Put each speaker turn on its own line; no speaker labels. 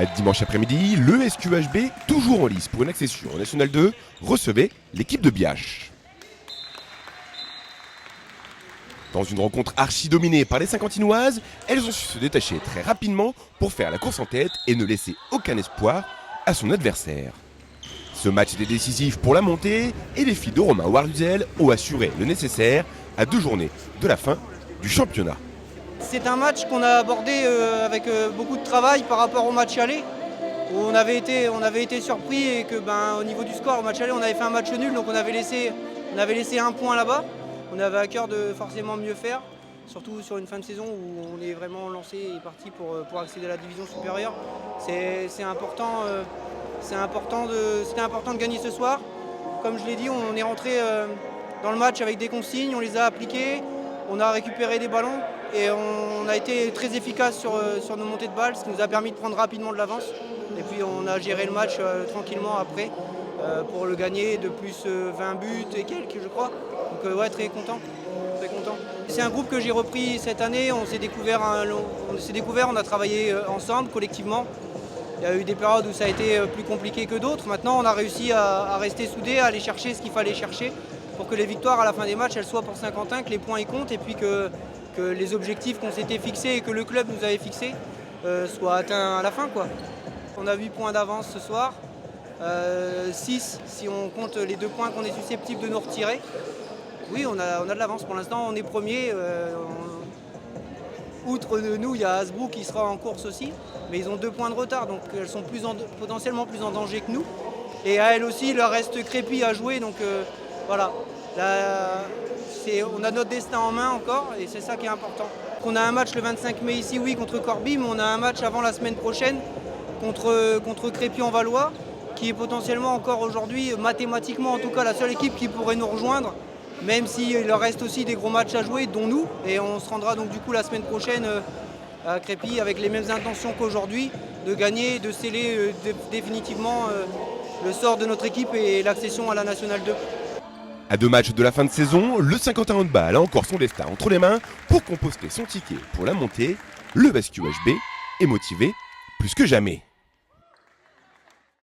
Dimanche après-midi, le SQHB, toujours en lice pour une accession en National 2, recevait l'équipe de Biache. Dans une rencontre archi dominée par les Saint-Quentinoises, elles ont su se détacher très rapidement pour faire la course en tête et ne laisser aucun espoir à son adversaire. Ce match était décisif pour la montée et les filles de Romain Warduzel ont assuré le nécessaire à 2 journées de la fin du championnat.
C'est un match qu'on a abordé avec beaucoup de travail par rapport au match aller, où on avait été surpris et que au niveau du score, au match aller, on avait fait un match nul, donc on avait laissé un point là-bas. On avait à cœur de forcément mieux faire, surtout sur une fin de saison où on est vraiment lancé et parti pour accéder à la division supérieure. C'était important de gagner ce soir. Comme je l'ai dit, on est rentré dans le match avec des consignes, on les a appliquées, on a récupéré des ballons et on a été très efficace sur nos montées de balles, ce qui nous a permis de prendre rapidement de l'avance. Et puis on a géré le match tranquillement après pour le gagner de plus 20 buts et quelques, je crois. Donc ouais, très content. C'est un groupe que j'ai repris cette année, on s'est découvert, on a travaillé ensemble, collectivement. Il y a eu des périodes où ça a été plus compliqué que d'autres. Maintenant, on a réussi à rester soudés, à aller chercher ce qu'il fallait chercher pour que les victoires à la fin des matchs, elles soient pour Saint-Quentin, que les points y comptent et puis que les objectifs qu'on s'était fixés et que le club nous avait fixés soient atteints à la fin, quoi. On a 8 points d'avance ce soir, 6 si on compte les 2 points qu'on est susceptible de nous retirer. Oui, on a de l'avance. Pour l'instant, on est premier. Outre de nous, il y a Hasbrook qui sera en course aussi, mais ils ont 2 points de retard, donc elles sont potentiellement plus en danger que nous. Et à elles aussi, il leur reste Crépy à jouer, donc voilà. On a notre destin en main encore, et c'est ça qui est important. On a un match le 25 mai ici, oui, contre Corbie, mais on a un match avant la semaine prochaine contre Crépy-en-Valois, qui est potentiellement encore aujourd'hui, mathématiquement en tout cas, la seule équipe qui pourrait nous rejoindre. Même s'il leur reste aussi des gros matchs à jouer, dont nous. Et on se rendra donc du coup la semaine prochaine à Crépy avec les mêmes intentions qu'aujourd'hui, de gagner, de sceller définitivement le sort de notre équipe et l'accession à la Nationale 2.
À 2 matchs de la fin de saison, le Saint-Quentin Handball a encore son destin entre les mains pour composter son ticket pour la montée. Le SQHB est motivé plus que jamais.